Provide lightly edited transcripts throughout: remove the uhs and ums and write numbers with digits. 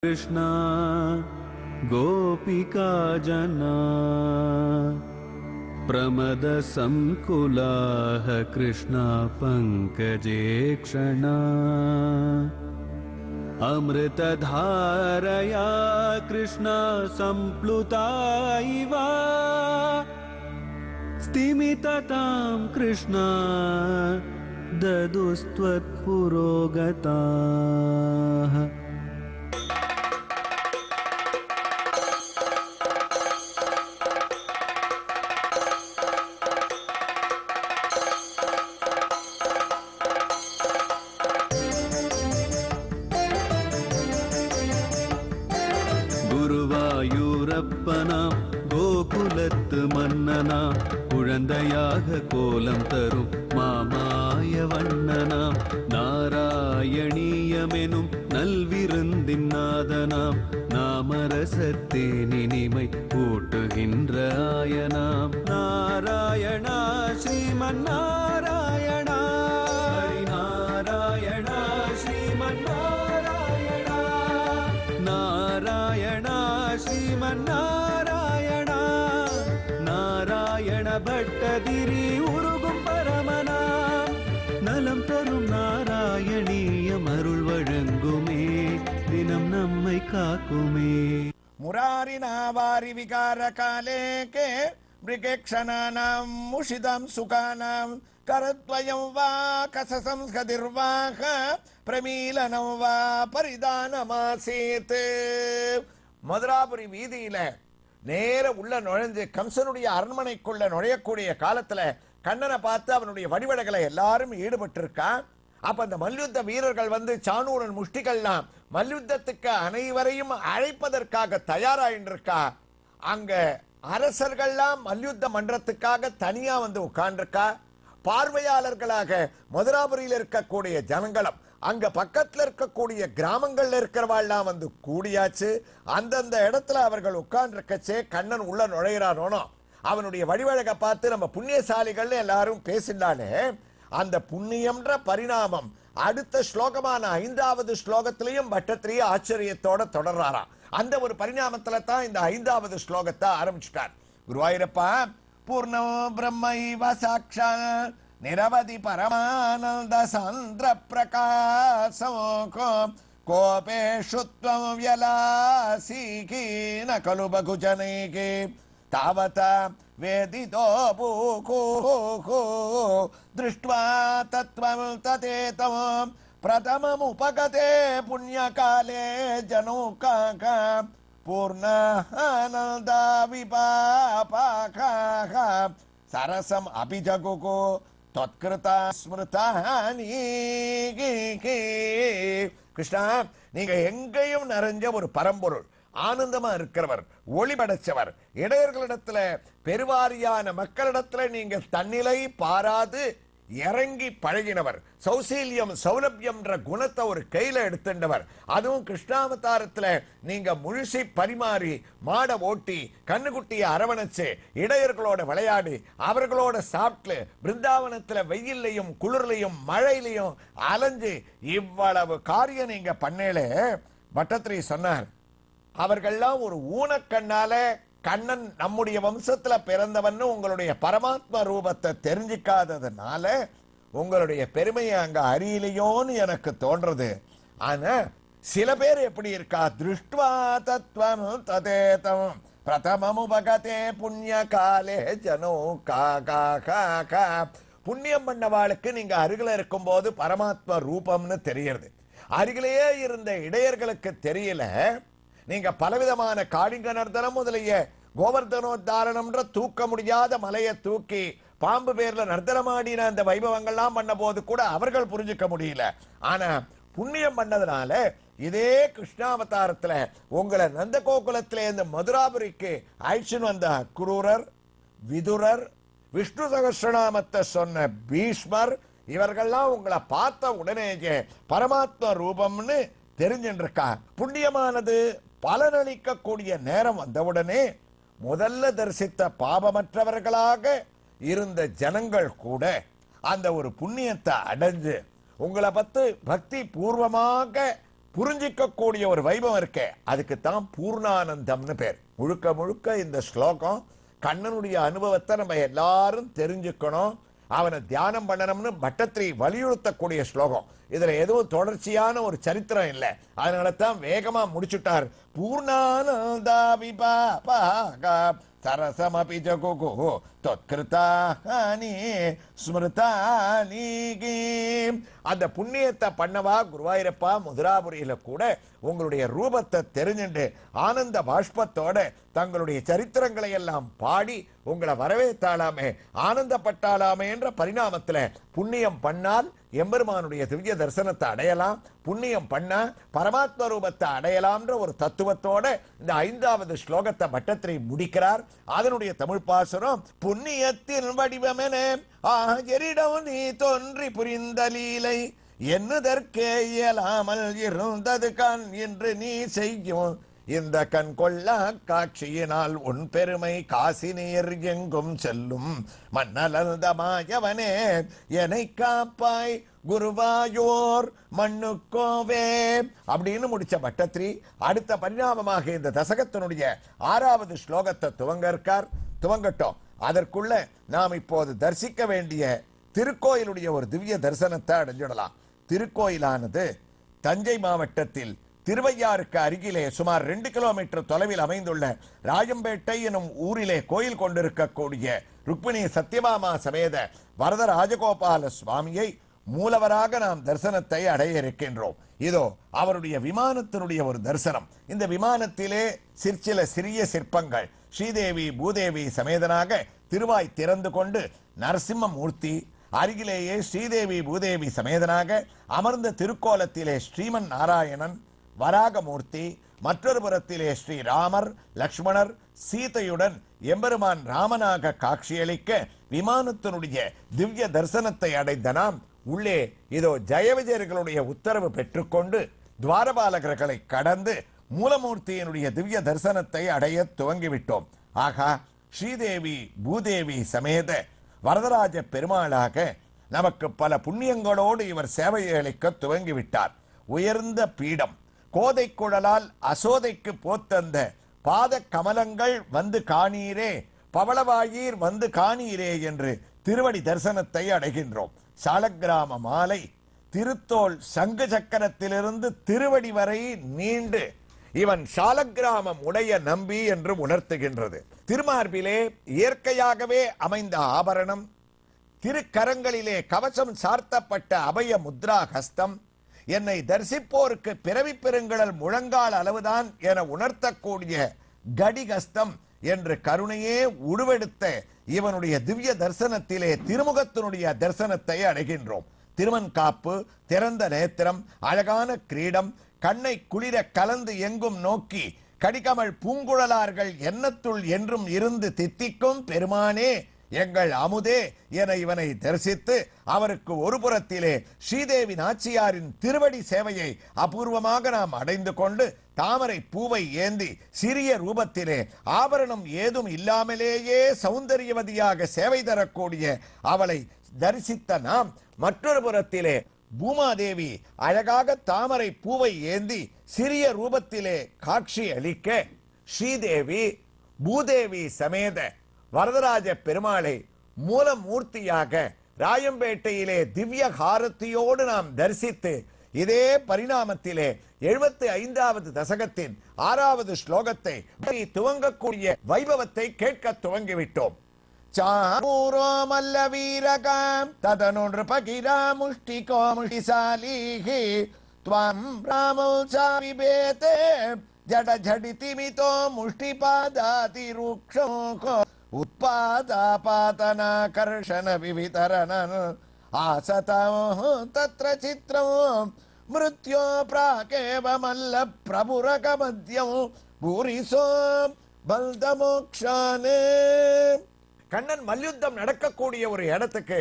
कृष्णा गोपिका जना प्रमद संकुलाः कृष्णा पंकजे क्षणा अमृतधारया कृष्णा संप्लुता इव स्तिमिततां कृष्णा ददुस्त्वत्पुरोगताः। குருவாயூரப்பனாம் கோகுலத்து மன்னனாம் குழந்தையாக கோலம் தரும் மாமாய வண்ணனாம் நாராயணீயமெனும் நல்விருந்தின் நாதனாம் நாமரசத்தேன் இனிமை கூட்டுகின்ற ஆயனாம் நாராயணா ஸ்ரீமன் நாராயணா நாராயணா ஸ்ரீமன் நாராயணா நாராயணா ஸ்ரீமன் நாராயணா நாராயண பட்டதிரி உருகும் பரமனாம் நலம் தரும் நாராயணீயம் அருள் வழங்குமே தினம் நம்மை காக்குமே. முராரி நாவாரி விகார காலே கே மிருகேக்ஷணானாம் முஷிதம் சுகானாம் கரத்வயம் வா கசசம்ஸ்கதிர்வாக பிரமீலனம் வா பரிதானமாசீத். மதுராபுரி வீதியில நேர உள்ள நுழைஞ்சு கம்சனுடைய அரண்மனைக்குள்ள நுழையக்கூடிய காலத்துல கண்ணனை பார்த்து அவனுடைய வடிவடைகளை எல்லாரும் ஈடுபட்டு இருக்கா. அப்ப அந்த மல்யுத்த வீரர்கள் வந்து சாணூரன் முஷ்டிகள்லாம் மல்யுத்தத்துக்கு அனைவரையும் அழைப்பதற்காக தயாராயின்னு இருக்கா. அங்க அரசர்கள்லாம் மல்யுத்த மன்றத்துக்காக தனியா வந்து உட்கார்ந்துருக்கா. பார்வையாளர்களாக மதுராபுரியில் இருக்கக்கூடிய ஜனங்களும் அங்க பக்கத்துல இருக்கக்கூடிய கிராமங்கள்ல இருக்கிறவாள்லாம் வந்து கூடியாச்சு. அந்தந்த இடத்துல அவர்கள் உட்கார்ந்துருக்கச்சே கண்ணன் உள்ள நுழையிறானோ அவனுடைய வடிவழக பார்த்து நம்ம புண்ணியசாலிகள் எல்லாரும் பேசினாலே அந்த புண்ணியம்ன்ற பரிணாமம் அடுத்த ஸ்லோகமான 5வது ஸ்லோகத்திலையும் பட்டத்திலேயே ஆச்சரியத்தோட தொடர்றாராம். அந்த ஒரு பரிணாமத்துல தான் இந்த 5வது ஸ்லோகத்தை ஆரம்பிச்சுட்டார். குருவாயூரப்பா பூர்ணம் பிரம்மைவ சாக்ஷாத் நிரவதி பரமானந்த சாந்திர பிரகாசம் கோபேஷு த்வம் வியலாசீகீன கலு பகுஜனைகி தாவதா வேதிதோ பூகூஹூ திருஷ்ட்வா தத்வம் ததேதம் பிரதமமுபகதே புண்ணியகாலே ஜனூகாக பூர்ணானந்தா விபாபாகாக சரசம் அபிஜகுகு தொத்கிருதா ஸ்மிருதானி. கிருஷ்ணா, நீங்க எங்கேயும் நிறைஞ்ச ஒரு பரம்பொருள், ஆனந்தமா இருக்கிறவர், ஒளி படைச்சவர். இடையர்களிடத்துல பெருவாரியான மக்களிடத்துல நீங்கள் தன்னிலை பாராது இறங்கி பழகினவர். சௌசீல்யம் சௌலபியம்ன்ற குணத்தை ஒரு கையில எடுத்துட்டவர். அதுவும் கிருஷ்ணாவதாரத்துல நீங்க முழுசி பரிமாறி மாட ஓட்டி கண்ணுக்குட்டிய அரவணைச்சு இடையர்களோட விளையாடி அவர்களோட சாப்பிட்டு பிருந்தாவனத்துல வெயிலையும் குளிர்லையும் மழையிலையும் அலைஞ்சு இவ்வளவு காரியம் நீங்க பண்ணேலே. பட்டத்திரி சொன்னார், அவர்கள்லாம் ஒரு ஊனக்கண்ணால கண்ணன் நம்முடைய வம்சத்துல பிறந்தவன்னு உங்களுடைய பரமாத்ம ரூபத்தை தெரிஞ்சிக்காததுனால உங்களுடைய பெருமையை அங்க அறியலையோன்னு எனக்கு தோன்றது. ஆனா சில பேர் எப்படி இருக்கா, திருஷ்ட்வா தத்வம் ததேதம் பிரதமமுபகதே புண்ணிய காலே ஜனோ கா. புண்ணியம் பண்ணவாளுக்கு நீங்க அருகில இருக்கும் போது பரமாத்ம ரூபம்னு தெரியறது. அருகிலேயே இருந்த இடையர்களுக்கு தெரியல. நீங்க பலவிதமான காளிங்க நர்தனம் முதலிய கோவர்தனோத்தாரணம்ன்ற தூக்க முடியாத மலையை தூக்கி பாம்பு பேர்ல நர்தனமாடின அந்த வைபவங்கள்லாம் பண்ண போது கூட அவர்கள் புரிஞ்சுக்க முடியல. ஆனா புண்ணியம் பண்ணதுனால இதே கிருஷ்ணாவதாரத்துல உங்களை நந்த கோகுலத்தில இருந்து மதுராபுரிக்கு அழைச்சுன்னு வந்த குரூரர், விதுரர், விஷ்ணு சகஸ்ரநாமத்தை சொன்ன பீஷ்மர் இவர்கள்லாம் உங்களை பார்த்த உடனேயே பரமாத்ம ரூபம்னு தெரிஞ்சிருக்கா. புண்ணியமானது பலனளிக்கக்கூடிய நேரம் வந்தவுடனே முதல்ல தரிசித்த பாபமற்றவர்களாக இருந்த ஜனங்கள் கூட அந்த ஒரு புண்ணியத்தை அடைஞ்சு உங்களை பத்தி பக்தி பூர்வமாக புரிஞ்சிக்கக்கூடிய ஒரு வைபவம் இருக்கே, அதுக்குத்தான் பூர்ணானந்தம்னு பேர். முழுக்க முழுக்க இந்த ஸ்லோகம் கண்ணனுடைய அனுபவத்தை நம்ம எல்லாரும் தெரிஞ்சுக்கணும், அவனை தியானம் பண்ணணும்னு பட்டத்திரி வலியுறுத்தக்கூடிய ஸ்லோகம். இதுல எதுவும் தொடர்ச்சியான ஒரு சரித்திரம் இல்லை, அதனால தான் வேகமா முடிச்சுட்டார். பூர்ணானந்தா விபாபா சரசமபி ஜகுகு தொத்கிருதானி ஸ்மிருதானி. அந்த புண்ணியத்தை பண்ணவா குருவாயூரப்பா மதுராபுரியில கூட உங்களுடைய ரூபத்தை தெரிஞ்சுண்டு ஆனந்த பாஷ்பத்தோட தங்களுடைய சரித்திரங்களை எல்லாம் பாடி உங்களை வரவேற்றாலாமே, ஆனந்தப்பட்டாலாமே என்ற பரிணாமத்துல புண்ணியம் பண்ணால் எம்பெருமானுடைய திவ்ய தரிசனத்தை அடையலாம், புண்ணியம் பண்ண பரமாத்ம ரூபத்தை அடையலாம்ன்ற ஒரு தத்துவத்தோட இந்த 5வது ஸ்லோகத்தை பட்டத்திரி முடிக்கிறார். அதனுடைய தமிழ் பாசுரம், புண்ணியத்தின் வடிவமென ஆயரிடம் நீ தோன்றி புரிந்த லீலை என்னதற்கே இயலாமல் இருந்தது கண் என்று நீ செய்யும் இந்த கண் கொள்ளா காட்சியினால் உன் பெருமை காசி நீர் எங்கும் செல்லும் மன்னலந்த மாயவனே என்னை காப்பாய் குருவாயோர் மண்ணுக்கோவே அப்படின்னு முடிச்ச பட்டத்திரி அடுத்த பரிணாமமாக இந்த தசகத்தினுடைய 6வது ஸ்லோகத்தை துவங்கட்டும். அதற்குள்ள நாம் இப்போது தரிசிக்க வேண்டிய திருக்கோயிலுடைய ஒரு திவ்ய தரிசனத்தை அடைஞ்சிடலாம். திருக்கோயிலானது தஞ்சை மாவட்டத்தில் திருவையாருக்கு அருகிலே சுமார் 2 கிலோமீட்டர் தொலைவில் அமைந்துள்ள ராஜம்பேட்டை எனும் ஊரிலே கோயில் கொண்டிருக்கக்கூடிய ருக்மிணி சத்யபாமா சமேத வரத ராஜகோபால சுவாமியை மூலவராக நாம் தரிசனத்தை அடைய இருக்கின்றோம். இதோ அவருடைய விமானத்தினுடைய ஒரு தரிசனம். இந்த விமானத்திலே சிற்சில சிறிய சிற்பங்கள் ஸ்ரீதேவி பூதேவி சமேதனாக திருவாய் திறந்து கொண்டு நரசிம்ம மூர்த்தி, அருகிலேயே ஸ்ரீதேவி பூதேவி சமேதனாக அமர்ந்த திருக்கோலத்திலே ஸ்ரீமன் நாராயணன் வராகமூர்த்தி, மற்றொரு புறத்திலே ஸ்ரீராமர் லக்ஷ்மணர் சீதையுடன் எம்பெருமான் ராமனாக காட்சியளிக்க விமானத்தினுடைய திவ்ய தரிசனத்தை அடைந்த நாம் உள்ளே இதோ ஜெயவிஜயர்களுடைய உத்தரவு பெற்றுக்கொண்டு துவாரபாலகர்களை கடந்து மூலமூர்த்தியினுடைய திவ்ய தரிசனத்தை அடைய துவங்கிவிட்டோம். ஆகா, ஸ்ரீதேவி பூதேவி சமேத வரதராஜ பெருமாளாக நமக்கு பல புண்ணியங்களோடு இவர் சேவையை அளிக்க துவங்கிவிட்டார். உயர்ந்த பீடம், கோதை குழலால் அசோதைக்கு போத்தந்த பாத கமலங்கள் வந்து காணீரே, பவளவாயீர் வந்து காணீரே என்று திருவடி தரிசனத்தை அடைகின்றோம். சாலக்கிராம மாலை திருத்தோள் சங்கு சக்கரத்திலிருந்து திருவடி வரை நீண்டு இவன் சாலக்கிராமம் உடைய நம்பி என்று உணர்த்துகின்றது. திருமார்பிலே இயற்கையாகவே அமைந்த ஆபரணம், திருக்கரங்களிலே கவசம் சார்த்தப்பட்ட அபய முத்ரா ஹஸ்தம், என்னை தரிசிப்போருக்கு பிறவி பெருங்கடல் முழங்கால் அளவுதான் என உணர்த்தக்கூடிய கடிகஸ்தம் என்று கருணையே உருவெடுத்த இவனுடைய திவ்ய தரிசனத்திலே திருமுகத்தினுடைய தரிசனத்தை அடைகின்றோம். திருமன் காப்பு, திறந்த நேத்திரம், அழகான கிரீடம், கண்ணை குளிர கலந்து எங்கும் நோக்கி கடிகமல் பூங்குழலார்கள் எண்ணத்துள் என்றும் இருந்து தித்திக்கும் பெருமானே எங்கள் அமுதே என இவனை தரிசித்து அவருக்கு ஒரு புறத்திலே ஸ்ரீதேவி நாச்சியாரின் திருவடி சேவையை அபூர்வமாக நாம் அடைந்து கொண்டு தாமரை பூவை ஏந்தி சிறிய ரூபத்திலே ஆபரணம் ஏதும் இல்லாமலேயே சௌந்தரியவதியாக சேவை தரக்கூடிய அவளை தரிசித்த நாம் மற்றொரு புறத்திலே பூமாதேவி அழகாக தாமரை பூவை ஏந்தி சிறிய ரூபத்திலே காட்சி அளிக்க ஸ்ரீதேவி பூதேவி சமேத வரதராஜ பெருமாளை மூலமூர்த்தியாக ராயம்பேட்டையிலே திவ்ய ஹாரத்தியோடு நாம் தரிசித்து இதே பரிணாமத்திலே 75வது தசகத்தின் 6வது ஸ்லோகத்தை துவங்கக்கூடிய வைபவத்தை கேட்க துவங்கிவிட்டோம். சாரூரோ மல்ல வீரகாம் ததனொன்று பகிரா முஷ்டிகோ முஷ்டிசாலிஹி த்வம் ராமோ சாவிபேதே ஜட ஜடிதிமிதோ முஷ்டிபாதாதி ருக்ஷோ உத்பாதாபாதனாகர்ஷண விவிதரண ஆசதோ தத்ர சித்ரம் மிருத்யோ பிராகேவ மல்ல பிரபுரக மத்யம் பூரிசோ பல்தமோக்ஷானே. கண்ணன் மல்யுத்தம் நடக்கக்கூடிய ஒரு இடத்துக்கு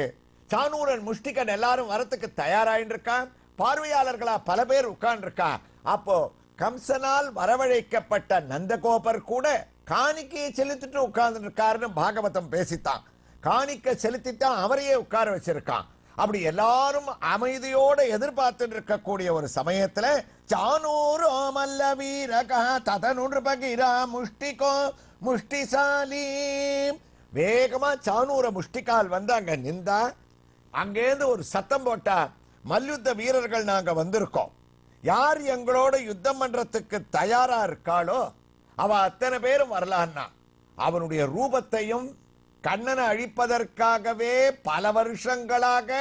சானூரன் முஷ்டிகன் எல்லாரும் வரத்துக்கு தயாராயின்னு இருக்கான். பார்வையாளர்களா பல பேர் உட்கார்ந்துருக்கா. அப்போ கம்சனால் வரவழைக்கப்பட்ட நந்தகோபர் கூட காணிக்கையை செலுத்திட்டு உட்கார்ந்து இருக்காருன்னு பாகவதம் பேசித்தான். காணிக்கை செலுத்தித்தான் அவரையே உட்கார வச்சிருக்கான். அப்படி எல்லாரும் அமைதியோட எதிர்பார்த்துட்டு இருக்கக்கூடிய ஒரு சமயத்துல சானூரோ மல்ல வீரகா ததனுர் பகிரா முஷ்டிகோ முஷ்டிசாலி வேகமா சானூர முஷ்டிகால் வந்து அங்க நின்றா. அங்கேருந்து ஒரு சத்தம் போட்டா, மல்யுத்த வீரர்கள் நாங்க வந்திருக்கோம், யார் எங்களோட யுத்தம் பண்றதுக்கு தயாரா இருக்காளோ அவ அத்தனை பேரும் வரலான்னா. அவனுடைய ரூபத்தையும் கண்ணனை அழிப்பதற்காகவே பல வருஷங்களாக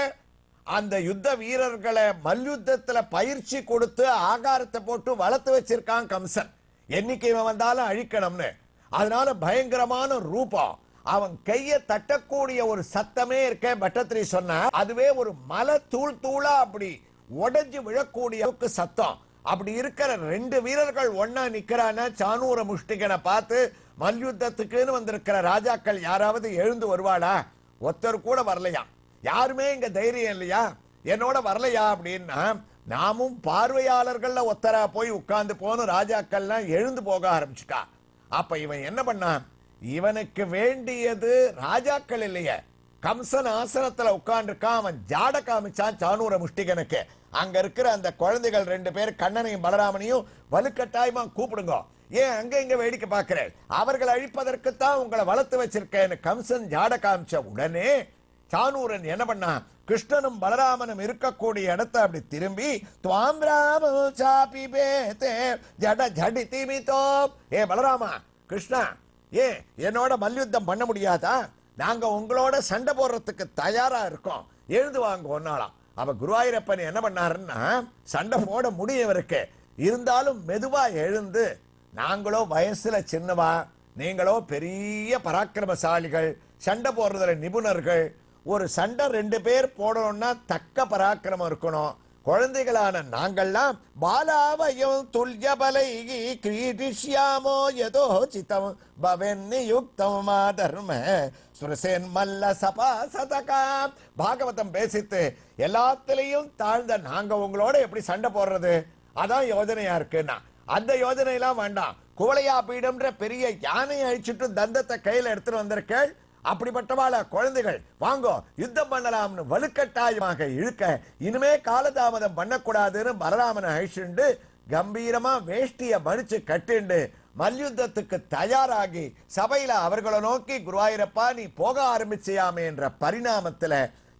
அந்த யுத்த வீரர்களை மல்யுத்தத்துல பயிற்சி கொடுத்து ஆகாரத்தை போட்டு வளர்த்து வச்சிருக்கான் கம்சன். என்னைக்கு இவன் வந்தாலும் அழிக்கணும்னு. அதனால பயங்கரமான ரூபம். அவன் கைய தட்டக்கூடிய ஒரு சத்தமே இருக்க பட்டத்திரி சொன்ன, அதுவே ஒரு மலை தூள் தூளா அப்படி உடைஞ்சு விழக்கூடிய சத்தம். அப்படி இருக்கிற ரெண்டு வீரர்கள் ஒன்னா நிக்கிறான. சானூர முஷ்டிகனை பார்த்து மல்யுத்தத்துக்குன்னு வந்திருக்கிற ராஜாக்கள் யாராவது எழுந்து வருவாளா? ஒருத்தர் கூட வரலையா. யாருமே இங்க தைரியம் இல்லையா, என்னோட வரலையா அப்படின்னா நாமும் பார்வையாளர்கள்ல ஒத்தரா போய் உட்கார்ந்து போன ராஜாக்கள்லாம் எழுந்து போக ஆரம்பிச்சுட்டா. அப்ப இவன் என்ன பண்ணான், இவனுக்கு வேண்டியது ராஜாக்கள் இல்லையே, கம்சன் ஆசனத்துல உட்கார்ந்துருக்கான். அவன் ஜாட காமிச்சான் சானூர முஷ்டிகனுக்கு. அங்க இருக்கிற அந்த குழந்தைகள் ரெண்டு பேர் கண்ணனையும் பலராமனையும் வலுக்கட்டாயமா கூப்பிடுங்க. ஏன் அங்க இங்க வேடிக்கை பார்க்கிறேன், அவர்கள் அழிப்பதற்குத்தான் உங்களை வளர்த்து வச்சிருக்கேன்னு கம்சன் ஜாட காமிச்ச உடனே சானூரன் என்ன பண்ணா, கிருஷ்ணனும் பலராமனும் இருக்கக்கூடிய இடத்தை அப்படி திரும்பி துவாம் ராமோ சாபி பேதே ஜட ஜடிதி மிதோ, ஏ பலராமா கிருஷ்ணா, ஏ என்னோட மல்யுத்தம் பண்ண முடியாதா? நாங்க உங்களோட சண்டை போடுறதுக்கு தயாரா இருக்கோம், எழுந்து வாங்க ஒன்னாலாம். அவ குருவாயூரப்பன் என்ன பண்ணாருன்னா, சண்டை போட முடியவருக்கு இருந்தாலும் மெதுவா எழுந்து, நாங்களோ வயசுல சின்னவா, நீங்களோ பெரிய பராக்கிரமசாலிகள், சண்டை போடுறதுல நிபுணர்கள், ஒரு சண்டை ரெண்டு பேர் போடணும்னா தக்க பராக்கிரமம் இருக்கணும். குழந்தைகளான நாங்கள்லாம் பாலாவயம் துல்யபலை கிரீடிஷ்யாமோ யதோ சிதம் பவென்னி யுக்தம் மாதர்ம சுரசேன் மல்ல சபா சதகா. பாகவதம் பேசித்து எல்லாத்திலையும் தாழ்ந்த நாங்க உங்களோட எப்படி சண்டை போடுறது, அதான் யோஜனையா இருக்குன்னா. அந்த யோஜனையெல்லாம் வேண்டாம். குவளையா பீடம்ன்ற பெரிய யானையை அழிச்சுட்டு தந்தத்தை கையில எடுத்துட்டு வந்திருக்கேள். அப்படிப்பட்டவாள குழந்தைகள் வாங்கோ யுத்தம் பண்ணலாம்னு வலுக்கட்டாயமாக இழுக்க, இனிமே காலதாமதம் பண்ணக்கூடாதுன்னு பலராமனை அழிச்சுண்டு கம்பீரமா வேஷ்டிய மடிச்சு கட்டிண்டு மல்யுத்தத்துக்கு தயாராகி சபையில அவர்களை நோக்கி, குருவாயூரப்பா நீ போக ஆரம்பிச்சியாமே என்ற பரிணாமத்துல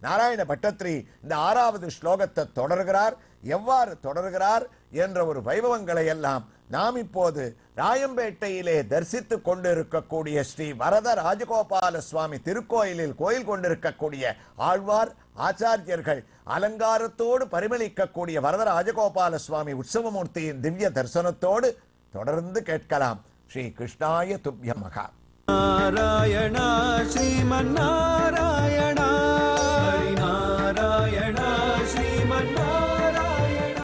நாராயண பட்டத்திரி இந்த 6வது ஸ்லோகத்தை தொடர்கிறார். எவ்வாறு தொடர்கிறார் என்ற ஒரு வைபவங்களை எல்லாம் நாம் இப்போது ராயம்பேட்டையிலே தரிசித்துக் கொண்டிருக்கக்கூடிய ஸ்ரீ வரத ராஜகோபால சுவாமி திருக்கோயிலில் கோயில் கொண்டிருக்கக்கூடிய ஆழ்வார் ஆச்சாரியர்கள் அலங்காரத்தோடு பரிமளிக்கக்கூடிய வரத ராஜகோபால சுவாமி உற்சவமூர்த்தியின் திவ்ய தரிசனத்தோடு தொடர்ந்து கேட்கலாம். ஸ்ரீ கிருஷ்ணாய துப்ய மகா. நாராயணா ஸ்ரீமன்னா